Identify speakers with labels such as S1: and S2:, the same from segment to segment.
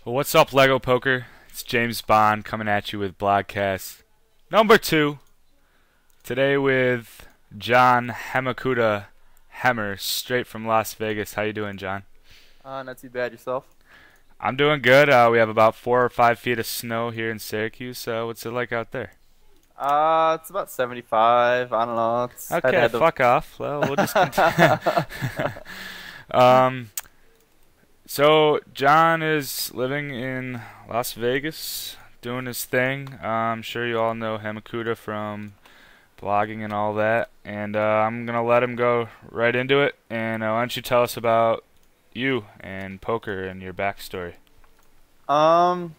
S1: Well, what's up, Lego Poker? It's James Bond coming at you with Blogcast number 2. Today with Jon HemmaCuda Hemmer, straight from Las Vegas. How you doing, John?
S2: Not too bad yourself.
S1: I'm doing good. We have about 4 or 5 feet of snow here in Syracuse. What's it like out there?
S2: It's about 75. I don't know. I'd
S1: Okay,
S2: had to.
S1: fuck off. Well, we'll just continue. um, so John is living in Las Vegas, doing his thing. I'm sure you all know HemmaCuda from blogging and all that. And I'm gonna let him go right into it. And why don't you tell us about you and poker and your backstory?
S2: Um,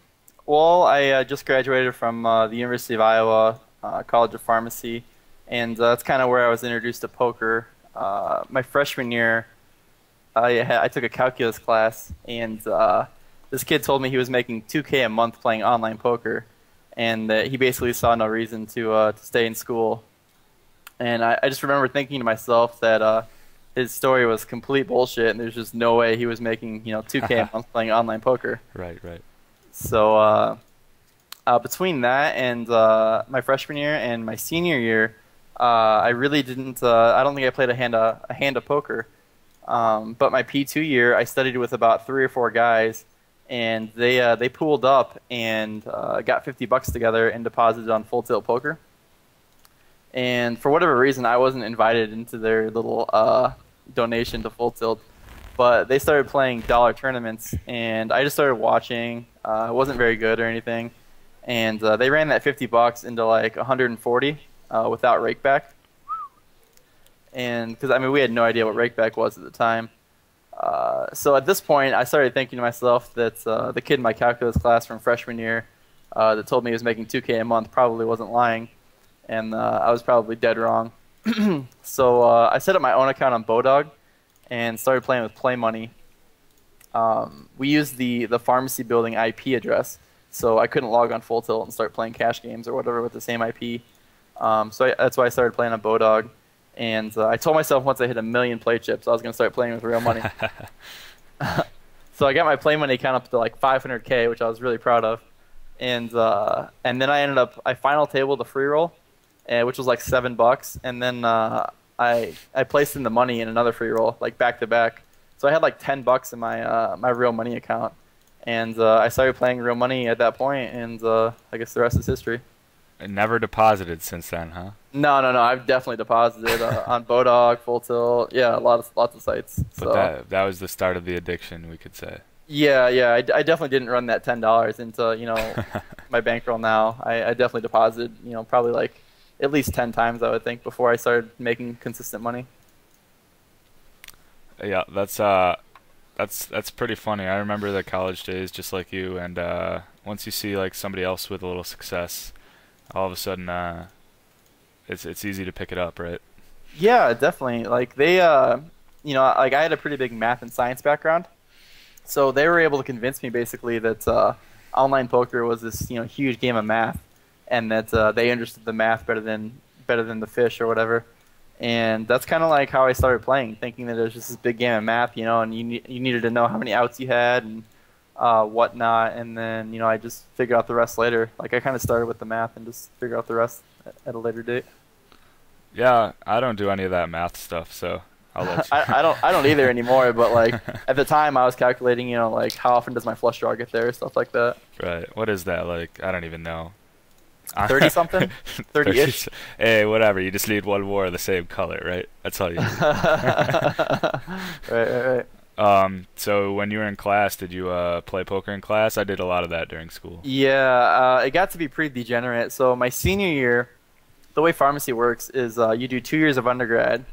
S2: well, I just graduated from the University of Iowa College of Pharmacy, and that's kind of where I was introduced to poker. My freshman year, I took a calculus class, and this kid told me he was making 2K a month playing online poker, and that he basically saw no reason to stay in school. And I just remember thinking to myself that his story was complete bullshit, and there's just no way he was making 2K a month playing online poker.
S1: Right, right.
S2: So between that and my freshman year and my senior year, I really didn't. I don't think I played a hand of poker. But my P2 year, I studied with about 3 or 4 guys, and they pooled up and got $50 together and deposited on Full Tilt Poker. And for whatever reason, I wasn't invited into their little donation to Full Tilt. But they started playing dollar tournaments, and I just started watching. I wasn't very good or anything, and they ran that $50 into like 140 without rakeback. And because I mean we had no idea what rakeback was at the time. So at this point, I started thinking to myself that the kid in my calculus class from freshman year that told me he was making 2K a month probably wasn't lying, and I was probably dead wrong. So I set up my own account on Bodog and started playing with Play Money. We used the pharmacy building IP address, so I couldn't log on Full Tilt and start playing cash games or whatever with the same IP. That's why I started playing on Bodog. And I told myself once I hit 1,000,000 play chips, I was going to start playing with real money. So I got my Play Money account up to like 500K, which I was really proud of. And then I final tabled the free roll, which was like $7. And then I placed in the money in another free roll, like back to back. So I had like $10 in my real money account, and I started playing real money at that point, and I guess the rest is history.
S1: And never deposited since then, huh?
S2: No. I've definitely deposited on Bodog, Full Tilt, yeah, lots of sites.
S1: But
S2: So
S1: that was the start of the addiction, we could say.
S2: yeah, I definitely didn't run that $10 into my bankroll. Now I definitely deposited probably like at least 10 times I would think before I started making consistent money.
S1: Yeah, that's pretty funny. I remember the college days just like you, and once you see like somebody else with a little success, all of a sudden it's easy to pick it up, right?
S2: Yeah, definitely. Like like I had a pretty big math and science background, so they were able to convince me basically that online poker was this huge game of math, and that they understood the math better than the fish or whatever. And that's kind of like how I started playing, thinking that it was just this big game of math, and you needed to know how many outs you had and whatnot, and then I just figured out the rest later. Like I kind of started with the math and just figured out the rest at a later date.
S1: Yeah, I don't do any of that math stuff, so I'll let you.
S2: I don't either anymore. But like at the time, I was calculating, like how often does my flush draw get there, stuff like that.
S1: Right. What is that like? I don't even know.
S2: 30 something, 30-ish.
S1: Hey, whatever. You just need one more of the same color, right? That's all you need.
S2: Right.
S1: So when you were in class, did you play poker in class? I did a lot of that during school.
S2: Yeah, it got to be pretty degenerate. So my senior year, the way pharmacy works is you do 2 years of undergrad,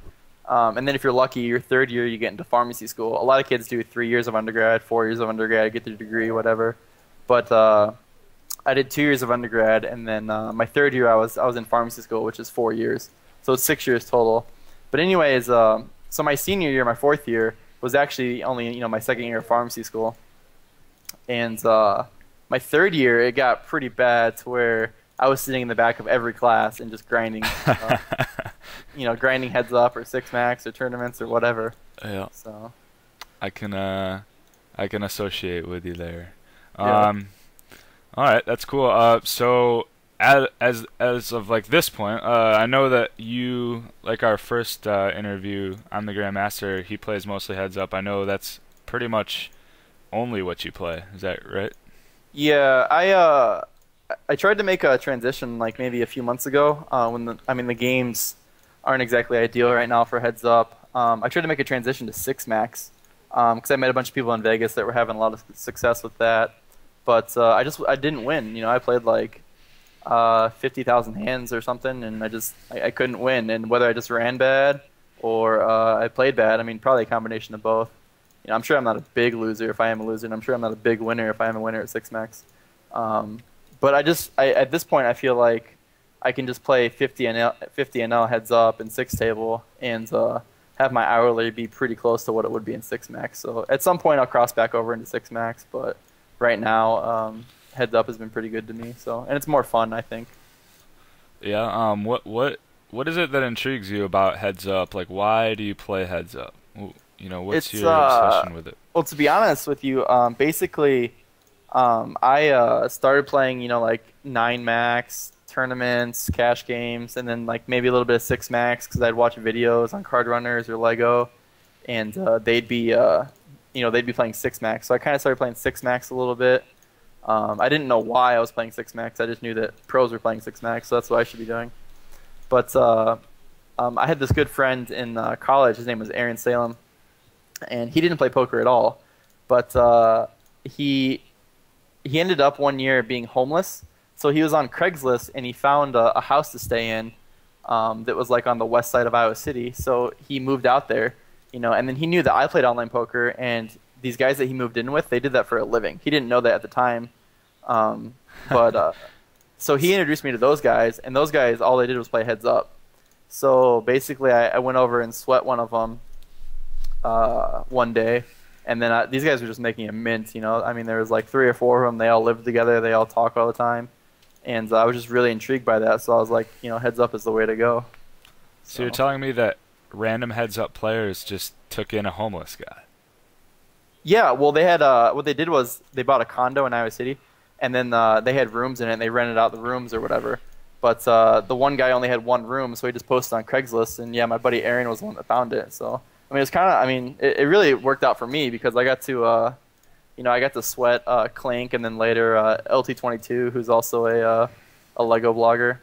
S2: and then if you're lucky, your third year you get into pharmacy school. A lot of kids do 3 years of undergrad, 4 years of undergrad, get their degree, whatever. But I did 2 years of undergrad, and then my third year I was in pharmacy school, which is 4 years. So it's 6 years total. But anyways, so my senior year, my fourth year, was actually only my second year of pharmacy school, and my third year it got pretty bad to where I was sitting in the back of every class and just grinding, grinding heads up or six max or tournaments or whatever.
S1: Yeah,
S2: So
S1: I can associate with you there.
S2: Yeah.
S1: Um, all right, that's cool. So as of like this point, I know that you like our first interview. I'm the Grandmaster. He plays mostly heads up. I know that's pretty much only what you play. Is that right?
S2: Yeah, I tried to make a transition like maybe a few months ago when the games aren't exactly ideal right now for heads up. I tried to make a transition to six max because I met a bunch of people in Vegas that were having a lot of success with that, but I didn't win. I played like 50,000 hands or something, and I couldn't win. And whether I just ran bad or I played bad, I mean probably a combination of both. I'm sure I'm not a big loser if I am a loser, and I'm sure I'm not a big winner if I am a winner at six max. But at this point, I feel like I can just play 50 NL heads up in six table and have my hourly be pretty close to what it would be in six max. So at some point, I'll cross back over into six max. But right now, heads up has been pretty good to me. So, and it's more fun, I think.
S1: Yeah. What is it that intrigues you about heads up? Like, why do you play heads up? What's
S2: It's
S1: your obsession with it?
S2: well, to be honest with you, basically, I started playing, like nine max tournaments, cash games, and then like maybe a little bit of six max because I'd watch videos on card runners or Lego, and they'd be playing six max. So I kind of started playing six max a little bit. I didn't know why I was playing six max. I just knew that pros were playing six max, so that's what I should be doing. But I had this good friend in college. His name was Aaron Salem, and he didn't play poker at all. But he ended up one year being homeless. So he was on Craigslist, and he found a house to stay in that was like on the west side of Iowa City. So he moved out there, and then he knew that I played online poker, and these guys that he moved in with, they did that for a living. He didn't know that at the time. But so he introduced me to those guys, and those guys, all they did was play heads up. So basically, I went over and sweat one of them one day, and then these guys were just making a mint. I mean, there was like three or four of them. They all lived together. They all talk all the time, and I was just really intrigued by that. So I was like, heads up is the way to go.
S1: So you're telling me that random heads up players just took in a homeless guy?
S2: Yeah, well, they had what they did was they bought a condo in Iowa City, and then they had rooms in it, and they rented out the rooms or whatever. But the one guy only had one room, so he just posted on Craigslist, and yeah, my buddy Aaron was the one that found it. So I mean, it's kind of, I mean, it really worked out for me because I got to, I got to sweat Clink, and then later LT22, who's also a Lego blogger.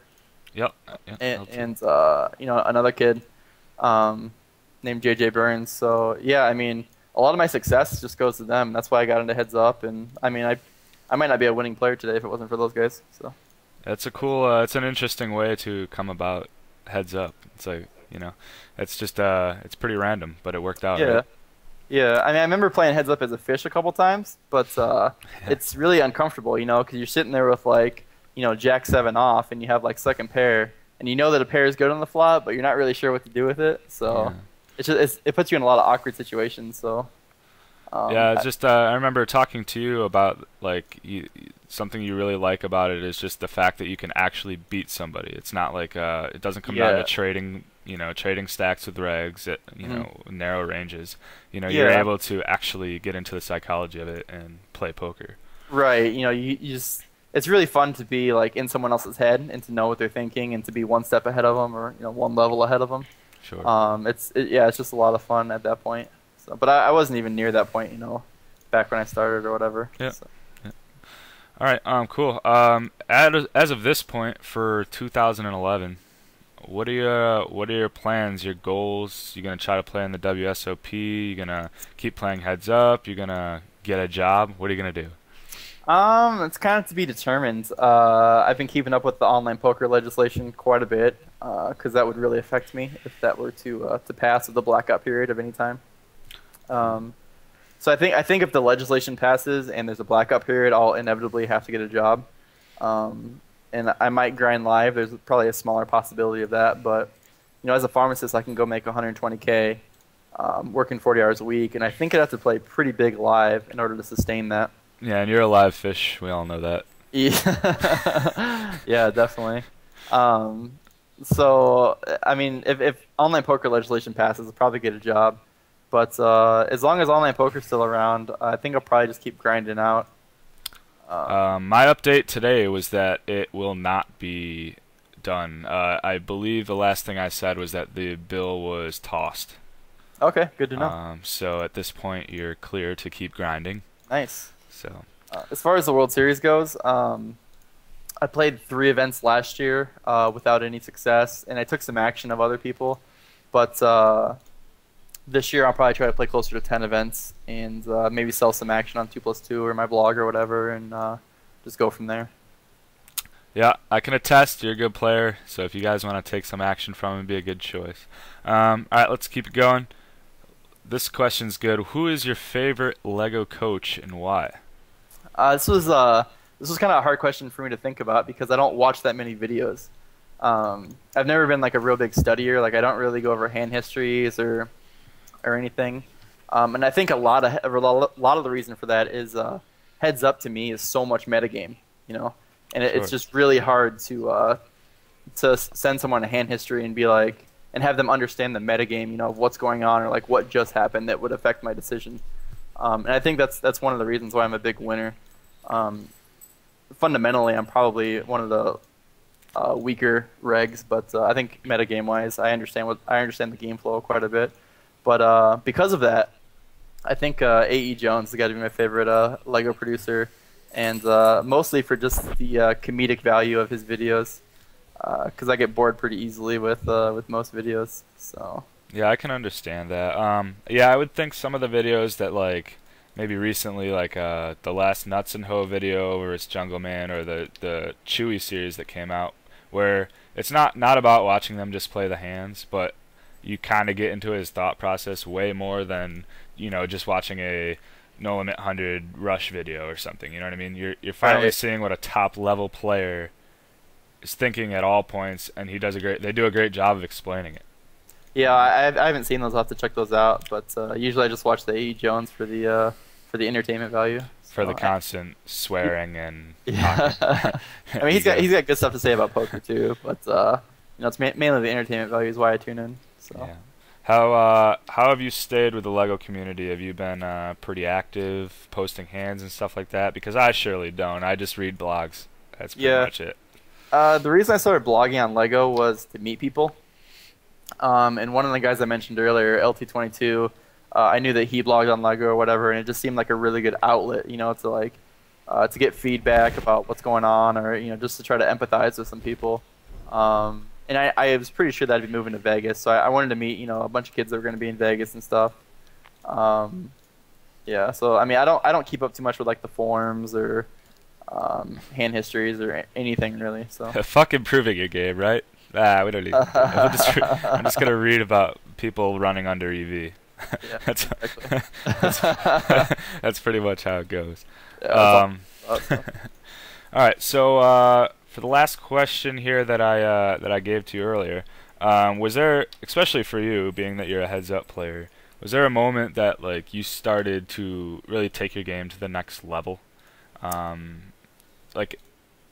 S1: Yep.
S2: And another kid named JJ Burns. So yeah, I mean, a lot of my success just goes to them. That's why I got into heads up, and I mean, I might not be a winning player today if it wasn't for those guys. So
S1: That's a cool. It's an interesting way to come about heads up. It's like it's just it's pretty random, but it worked out.
S2: yeah.
S1: Right?
S2: Yeah, I mean, I remember playing heads up as a fish a couple times, but it's really uncomfortable, because you're sitting there with like, Jack 7 off, and you have like second pair, and you know that a pair is good on the flop, but you're not really sure what to do with it. So it puts you in a lot of awkward situations. So
S1: yeah, it's just I remember talking to you about like something you really like about it is just the fact that you can actually beat somebody. It's not like it doesn't come down to trading stacks with regs at narrow ranges. You're able to actually get into the psychology of it and play poker.
S2: Right. You just, it's really fun to be like in someone else's head and to know what they're thinking and to be one step ahead of them or one level ahead of them.
S1: Sure.
S2: It's just a lot of fun at that point. So, but I wasn't even near that point, back when I started or whatever.
S1: Yeah.
S2: So.
S1: All right. Cool. As of this point for 2011, what are your plans, your goals? You gonna try to play in the WSOP? You gonna keep playing heads up? You gonna get a job? What are you gonna do?
S2: It's kind of to be determined. I've been keeping up with the online poker legislation quite a bit, because that would really affect me if that were to pass with the blackout period of any time. So I think if the legislation passes and there's a blackout period, I'll inevitably have to get a job. And I might grind live. There's probably a smaller possibility of that, but as a pharmacist, I can go make 120K, working 40 hours a week, and I think I'd have to play pretty big live in order to sustain that.
S1: Yeah, and you're a live fish. We all know that.
S2: Yeah, yeah, definitely. So I mean, if online poker legislation passes, I'll probably get a job. But as long as online poker's still around, I think I'll probably just keep grinding out.
S1: My update today was that it will not be done. I believe the last thing I said was that the bill was tossed.
S2: Okay, good to know.
S1: So at this point, you're clear to keep grinding.
S2: Nice.
S1: So
S2: As far as the World Series goes, I played 3 events last year without any success, and I took some action of other people. But this year, I'll probably try to play closer to 10 events and maybe sell some action on 2+2 or my blog or whatever, and just go from there.
S1: yeah, I can attest you're a good player. So if you guys want to take some action from him, it'd be a good choice. All right, let's keep it going. This question's good. Who is your favorite Lego coach and why?
S2: This was kind of a hard question for me to think about because I don't watch that many videos. I've never been like a real big studier. Like I don't really go over hand histories or anything. And I think a lot of the reason for that is heads up to me is so much metagame, you know, and it's just really hard to send someone a hand history and be like and have them understand the metagame, you know, of what's going on or like what just happened that would affect my decision. And I think that's one of the reasons why I'm a big winner. Fundamentally, I'm probably one of the weaker regs, but I think metagame wise, I understand the game flow quite a bit. But because of that, I think A.E. Jones has got to be my favorite Lego producer, and mostly for just the comedic value of his videos, because I get bored pretty easily with most videos. So
S1: Yeah, I can understand that. Yeah, I would think some of the videos that like maybe recently, like the last Nuts and Ho video versus Jungle Man, or the Chewy series that came out, where it's not about watching them just play the hands, but you kind of get into his thought process way more than just watching a No Limit 100 Rush video or something. You know what I mean? You're finally seeing what a top level player is thinking at all points, and they do a great job of explaining it.
S2: yeah, I haven't seen those. I'll have to check those out. But usually I just watch the A.E. Jones for the entertainment value.
S1: For the constant swearing and
S2: yeah, I mean he's got good stuff to say about poker too. But it's mainly the entertainment value is why I tune in. So.
S1: Yeah. How have you stayed with the Lego community? Have you been pretty active, posting hands and stuff like that? Because I surely don't. I just read blogs. That's pretty much it.
S2: The reason I started blogging on Lego was to meet people. And one of the guys I mentioned earlier, LT22, I knew that he blogged on Lego or whatever, and it just seemed like a really good outlet, to get feedback about what's going on, or just to try to empathize with some people. And I was pretty sure that I'd be moving to Vegas, so I wanted to meet a bunch of kids that were going to be in Vegas and stuff. Yeah, so I mean I don't keep up too much with like the forums or hand histories or anything really. So
S1: fuck improving your game, right? We don't need. I'm just gonna read about people running under EV.
S2: Yeah,
S1: that's pretty much how it goes.
S2: Yeah,
S1: all right, so for the last question here that I gave to you earlier, was there, especially for you, being that you're a heads-up player, was there a moment that like you started to really take your game to the next level? Like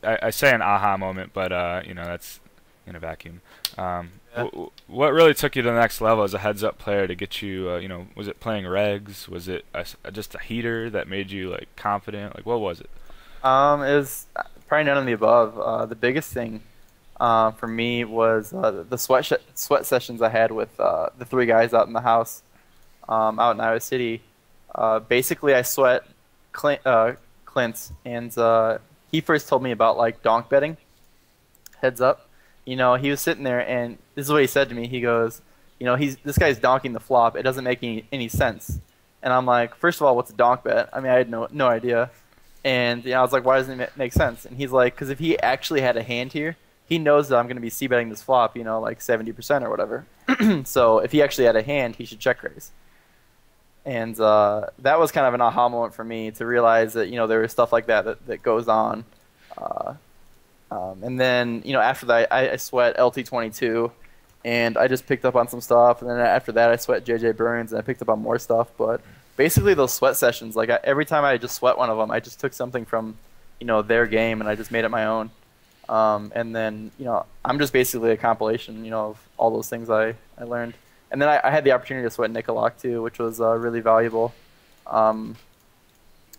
S1: I say an aha moment, but that's in a vacuum. What really took you to the next level as a heads-up player to get you? Was it playing regs? Was it just a heater that made you like confident? Like what was it?
S2: It was probably none of the above. The biggest thing for me was the sweat sessions I had with the 3 guys out in the house out in Iowa City. Basically, I sweat Clint, and he first told me about like donk betting. Heads up, he was sitting there, and this is what he said to me. He goes, this guy's donking the flop. It doesn't make any sense. And I'm like, first of all, what's a donk bet? I mean, I had no idea. And I was like, why doesn't it make sense? And he's like, because if he actually had a hand here, he knows that I'm going to be c-betting this flop, like 70% or whatever. So if he actually had a hand, he should check raise. And that was kind of an aha moment for me to realize that there was stuff like that goes on. And then after that, I sweat LT22, and I just picked up on some stuff. And then after that, I sweat JJ Burns, and I picked up on more stuff. But basically, those sweat sessions, like every time I just sweat one of them, I just took something from their game, and I just made it my own. And then I'm just basically a compilation of all those things I learned. And then I had the opportunity to sweat Nicolak too, which was really valuable.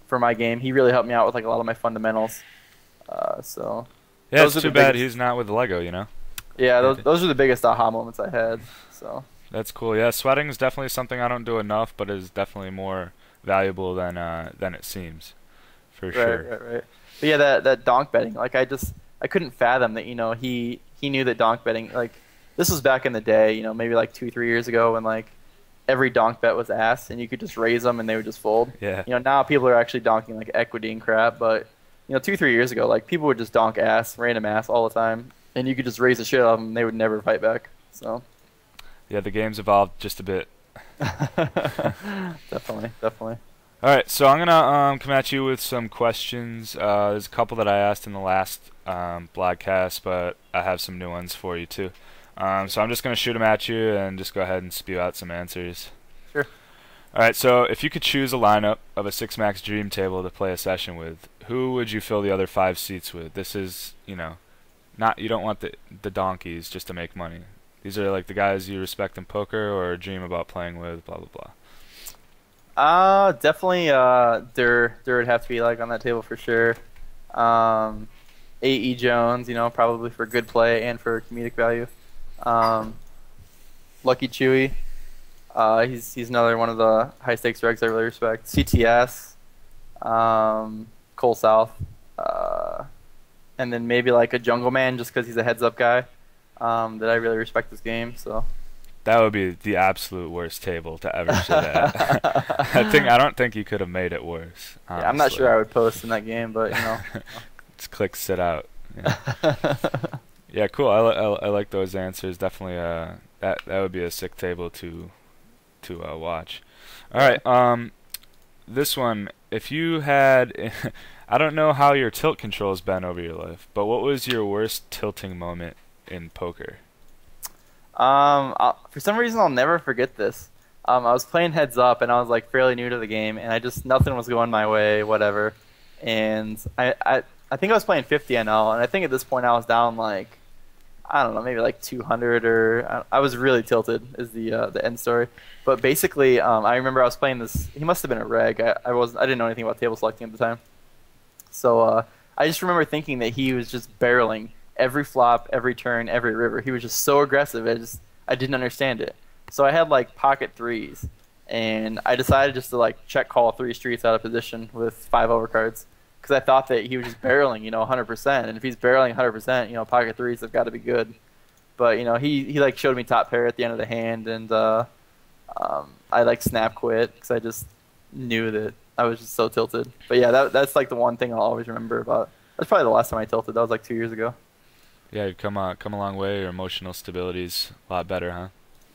S2: for my game. He really helped me out with like a lot of my fundamentals. So
S1: Yeah,
S2: those
S1: it's
S2: are
S1: too
S2: the
S1: bad
S2: biggest.
S1: he's not with Lego, you know?
S2: Yeah,
S1: Maybe.
S2: those are the biggest aha moments I had. So
S1: That's cool. Yeah, sweating is definitely something I don't do enough, but is definitely more valuable than it seems, for
S2: right,
S1: sure.
S2: right, right. But yeah, that donk betting, like I couldn't fathom that, he knew that donk betting, like this was back in the day, maybe like 2, 3 years ago when like every donk bet was ass and you could just raise them and they would just fold.
S1: Yeah.
S2: Now people are actually donking like equity and crap, but 2, 3 years ago, like people would just donk ass, random ass all the time, and you could just raise the shit out of them and they would never fight back. So
S1: Yeah, the game's evolved just a bit.
S2: definitely, definitely.
S1: All right, so I'm gonna come at you with some questions. There's a couple that I asked in the last blogcast, but I have some new ones for you too. So I'm just gonna shoot them at you and just go ahead and spew out some answers.
S2: Sure.
S1: All right, so if you could choose a lineup of a six max dream table to play a session with, who would you fill the other 5 seats with? This is, not you don't want the donkeys just to make money. These are like the guys you respect in poker or dream about playing with, blah blah blah.
S2: Definitely. There would have to be like on that table for sure. A.E. Jones, probably for good play and for comedic value. Um, Lucky Chewy. He's another one of the high stakes regs I really respect. CTS. Cole South. And then maybe like a Jungle Man just because he's a heads up guy. That I really respect this game. So.
S1: That would be the absolute worst table to ever sit at. I don't think you could have made it worse.
S2: Yeah, I'm not
S1: Honestly.
S2: sure I would post in that game, but
S1: Just click sit out. Yeah, yeah, cool. I like those answers. Definitely. That would be a sick table to watch. All right. This one. If you had, I don't know how your tilt control's been over your life, but what was your worst tilting moment in poker?
S2: For some reason, I'll never forget this. I was playing heads up, and I was like fairly new to the game, and nothing was going my way, whatever. And I think I was playing 50 NL, and I think at this point I was down like, I don't know, maybe like 200, or I was really tilted. Is the end story. But basically, I remember I was playing this. He must have been a reg. I didn't know anything about table selecting at the time. So I just remember thinking that he was just barreling every flop, every turn, every river. He was just so aggressive. I didn't understand it. So I had like pocket threes, and I decided just to like check call 3 streets out of position with 5 overcards because I thought that he was just barreling, 100%. And if he's barreling 100%, pocket threes have got to be good. But he like showed me top pair at the end of the hand, and I like snap quit because I just knew that I was just so tilted. But yeah, that's like the one thing I'll always remember about. That's probably the last time I tilted. That was like 2 years ago.
S1: Yeah, you've come a long way. Your emotional stability's a lot better, huh?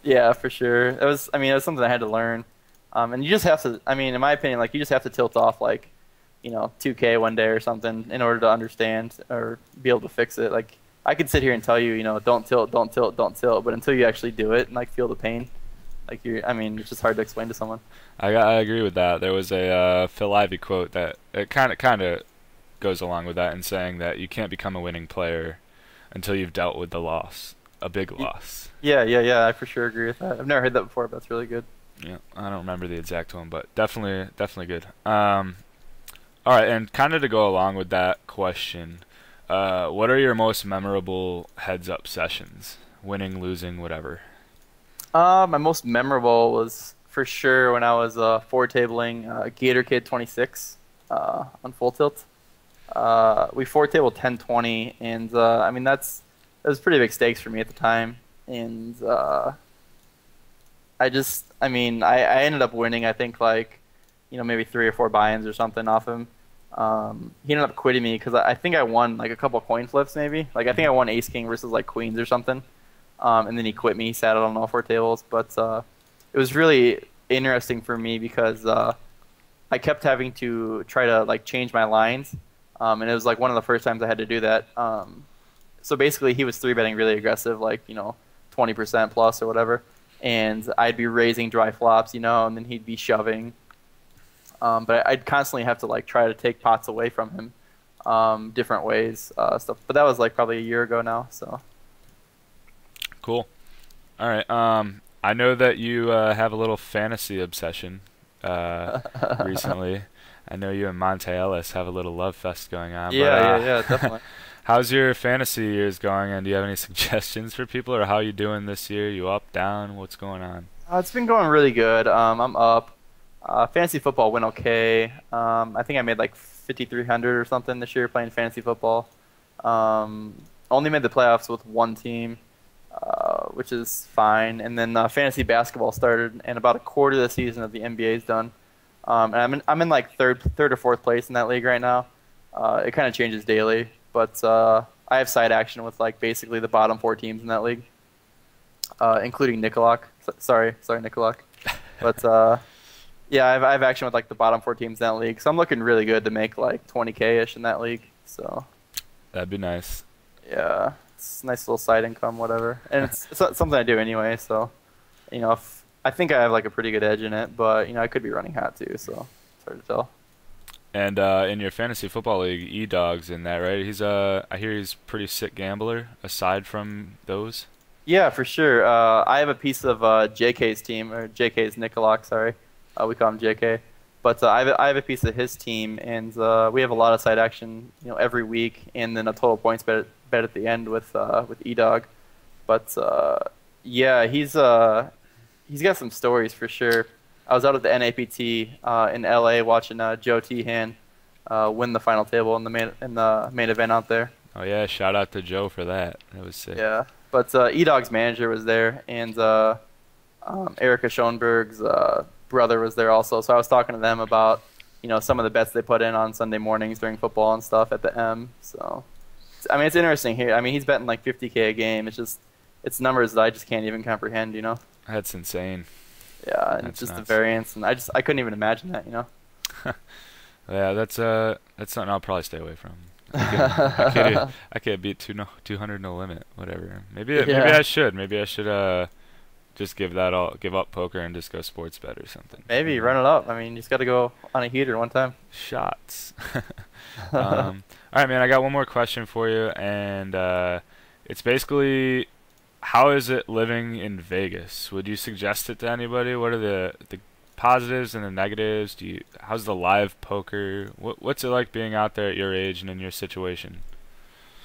S2: Yeah, for sure. It was something I had to learn. And you just have to, in my opinion, like you just have to tilt off like, 2K one day or something in order to understand or be able to fix it. Like I could sit here and tell you, don't tilt, don't tilt, don't tilt, but until you actually do it and like feel the pain, like it's just hard to explain to someone.
S1: I agree with that. There was a Phil Ivey quote that it kind of goes along with that in saying that you can't become a winning player until you've dealt with the loss, a big loss.
S2: Yeah. I for sure agree with that. I've never heard that before, but that's really good.
S1: Yeah, I don't remember the exact one, but definitely good. All right, and kind of to go along with that question, what are your most memorable heads-up sessions? Winning, losing, whatever.
S2: My most memorable was for sure when I was forward tabling Gator Kid 26 on full tilt. We forward tabled 10-20, and that was pretty big stakes for me at the time. And I ended up winning. I think like maybe 3 or 4 buy-ins or something off him. He ended up quitting me because I think I won like a couple coin flips maybe. Like I think I won Ace King versus like Queens or something. And then he quit me. He sat it on all 4 tables. But it was really interesting for me because I kept having to try to like change my lines. And it was like one of the first times I had to do that. So basically he was 3-betting really aggressive, like 20% plus or whatever. And I'd be raising dry flops, and then he'd be shoving. But I'd constantly have to like try to take pots away from him, different ways, stuff. But that was like probably a year ago now. So
S1: Cool. All right. I know that you have a little fantasy obsession recently. I know you and Monte Ellis have a little love fest going on. But
S2: Yeah, definitely.
S1: how's your fantasy years going? And do you have any suggestions for people, or how you doing this year? You up, down? What's going on?
S2: It's been going really good. I'm up. Fantasy football went okay. I think I made like 5,300 or something this year playing fantasy football. Um, Only made the playoffs with one team, which is fine. And then fantasy basketball started, and about a quarter of the season of the NBA is done. And I'm in like third or fourth place in that league right now. It kind of changes daily, but I have side action with like basically the bottom four teams in that league, including Nicolak. Sorry, Nicolak. But yeah, I have action with like the bottom four teams in that league, so I'm looking really good to make like 20K ish in that league. So
S1: That'd be nice.
S2: yeah, it's a nice little side income, whatever, and it's something I do anyway. So if I think I have like a pretty good edge in it, but I could be running hot too, so it's hard to tell.
S1: And in your fantasy football league, E-Dog's in that, right? I hear he's a pretty sick gambler. Aside from those.
S2: Yeah, for sure. I have a piece of JK's team, or JK's Nicolak, sorry. We call him JK. But I have a piece of his team, and we have a lot of side action, every week, and then a total points bet at the end with E-Dog. But yeah, he's got some stories for sure. I was out at the NAPT in LA watching Joe Tehan win the final table in the main event out there.
S1: Oh yeah, shout out to Joe for that. That was sick.
S2: Yeah, but E-Dog's manager was there, and Erica Schoenberg's brother was there also. So I was talking to them about some of the bets they put in on Sunday mornings during football and stuff at the M. So I mean, it's interesting here. I mean, he's betting like 50K a game. It's numbers that I just can't even comprehend.
S1: That's insane.
S2: Yeah, and
S1: That's
S2: just
S1: nuts.
S2: the variance, and I couldn't even imagine that.
S1: Yeah, that's something I'll probably stay away from. I can't beat 200 no limit, whatever. Maybe I should. Maybe I should just give up poker and just go sports bet or something.
S2: Maybe run it up. I mean, you just got to go on a heater one time.
S1: Shots. All right, man. I got one more question for you, and it's basically, how is it living in Vegas? Would you suggest it to anybody? What are the positives and the negatives? How's the live poker? What's it like being out there at your age and in your situation?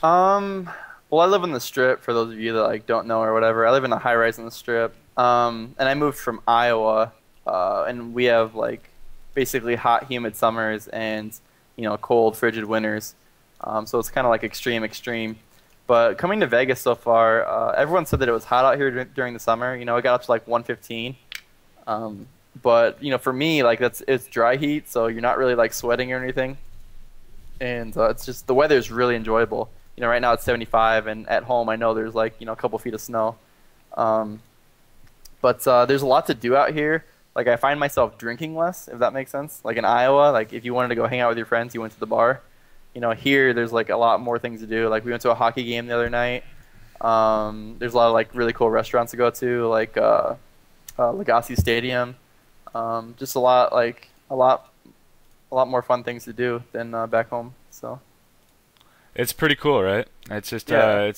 S2: Well, I live on the Strip. For those of you that like don't know or whatever, I live in a high rise on the Strip. And I moved from Iowa, and we have like basically hot, humid summers and cold, frigid winters. So it's kind of like extreme. But coming to Vegas so far, everyone said that it was hot out here during the summer. It got up to like 115. But for me, like it's dry heat, so you're not really like sweating or anything, and it's just the weather is really enjoyable. Right now it's 75, and at home I know there's like a couple feet of snow. But there's a lot to do out here. Like I find myself drinking less, if that makes sense. Like in Iowa, like if you wanted to go hang out with your friends, you went to the bar. Here there's like a lot more things to do. Like we went to a hockey game the other night. There's a lot of like really cool restaurants to go to, like Legacy Stadium. Just a lot more fun things to do than back home. So
S1: It's pretty cool, right? It's just
S2: Yeah.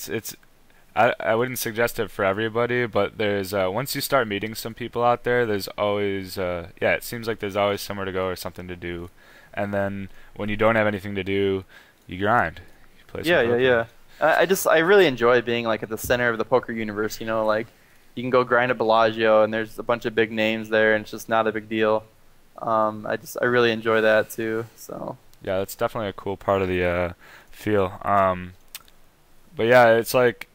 S1: I wouldn't suggest it for everybody, but there's once you start meeting some people out there, there's always it seems like there's always somewhere to go or something to do. And then when you don't have anything to do, you grind. You play some poker.
S2: Yeah. I really enjoy being like at the center of the poker universe. Like you can go grind at Bellagio, and there's a bunch of big names there, and it's just not a big deal. I really enjoy that too. So
S1: Yeah, that's definitely a cool part of the feel. But yeah, it's like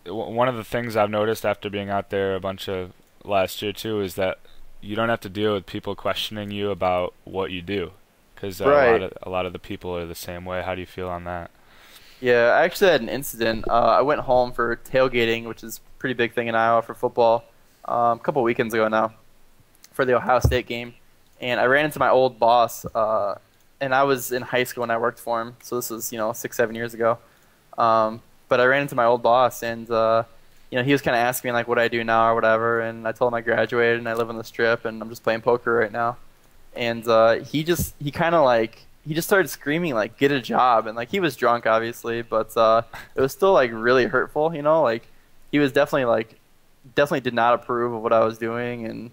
S1: one of the things I've noticed after being out there a bunch of last year too is that you don't have to deal with people questioning you about what you do, because
S2: Right.
S1: a lot of the people are the same way. How do you feel on that?
S2: Yeah, I actually had an incident. I went home for tailgating, which is a pretty big thing in Iowa for football, a couple weekends ago now, for the Ohio State game. And I ran into my old boss, and I was in high school when I worked for him, so this was 6, 7 years ago. But I ran into my old boss, and he was kind of asking me like what I do now or whatever, and I told him I graduated and I live on the Strip and I'm just playing poker right now. And he just started screaming like get a job, and like he was drunk obviously, but it was still like really hurtful, like he was definitely did not approve of what I was doing, and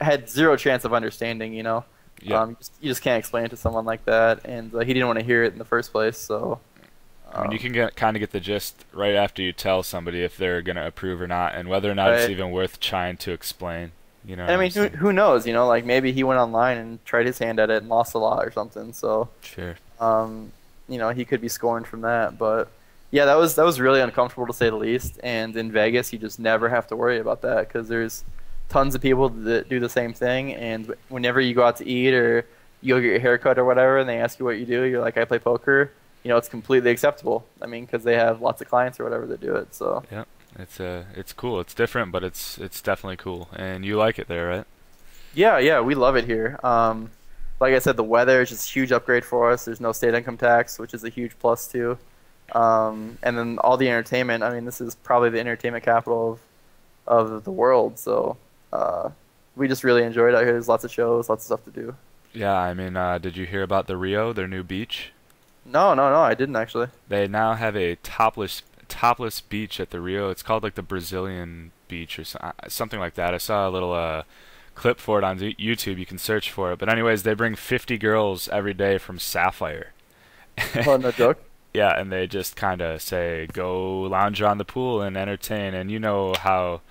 S2: had zero chance of understanding.
S1: Yeah.
S2: You just can't explain it to someone like that, and he didn't want to hear it in the first place. So,
S1: I mean, you can get the gist right after you tell somebody if they're gonna approve or not, and whether or not it's
S2: right.
S1: even worth trying to explain. You know what
S2: And I
S1: I'm
S2: mean,
S1: saying?
S2: who knows? Like maybe he went online and tried his hand at it and lost a lot or something. So,
S1: Sure.
S2: um, he could be scorned from that. But yeah, that was really uncomfortable to say the least. And in Vegas, you just never have to worry about that because there's tons of people that do the same thing. And whenever you go out to eat or you go get your hair cut or whatever, and they ask you what you do, you're like, I play poker. It's completely acceptable. I mean, because they have lots of clients or whatever that do it. So.
S1: Yeah. It's cool. It's different, but it's definitely cool. And you like it there, right?
S2: Yeah, yeah, we love it here. Like I said, the weather is just a huge upgrade for us. There's no state income tax, which is a huge plus too. And then all the entertainment. I mean, this is probably the entertainment capital of the world. So we just really enjoy it out here. There's lots of shows, lots of stuff to do.
S1: Yeah. I mean, did you hear about the Rio, their new beach?
S2: No, no, no, I didn't actually.
S1: They now have a topless beach at the Rio. It's called like the Brazilian beach or something like that. I saw a little clip for it on YouTube. You can search for it. But anyways, they bring 50 girls every day from Sapphire.
S2: Oh, no joke.
S1: Yeah, and they just kind of say, go lounge around the pool and entertain. And you know how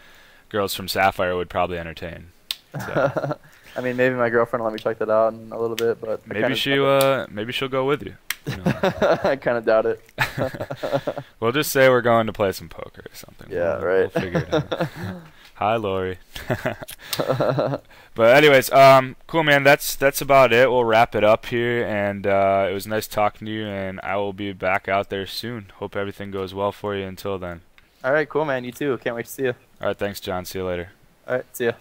S1: girls from Sapphire would probably entertain. So
S2: I mean, maybe my girlfriend will let me check that out in a little bit, but I kind
S1: maybe she'll go with you. You know.
S2: I kind of doubt it.
S1: We'll just say we're going to play some poker or something.
S2: Yeah,
S1: We'll
S2: right.
S1: figure it out. Hi, Lori. But anyways, cool, man. That's about it. We'll wrap it up here, and it was nice talking to you. And I will be back out there soon. Hope everything goes well for you until then.
S2: All right, cool, man. You too. Can't wait to see you.
S1: All right, thanks, John. See you later.
S2: All right, see ya.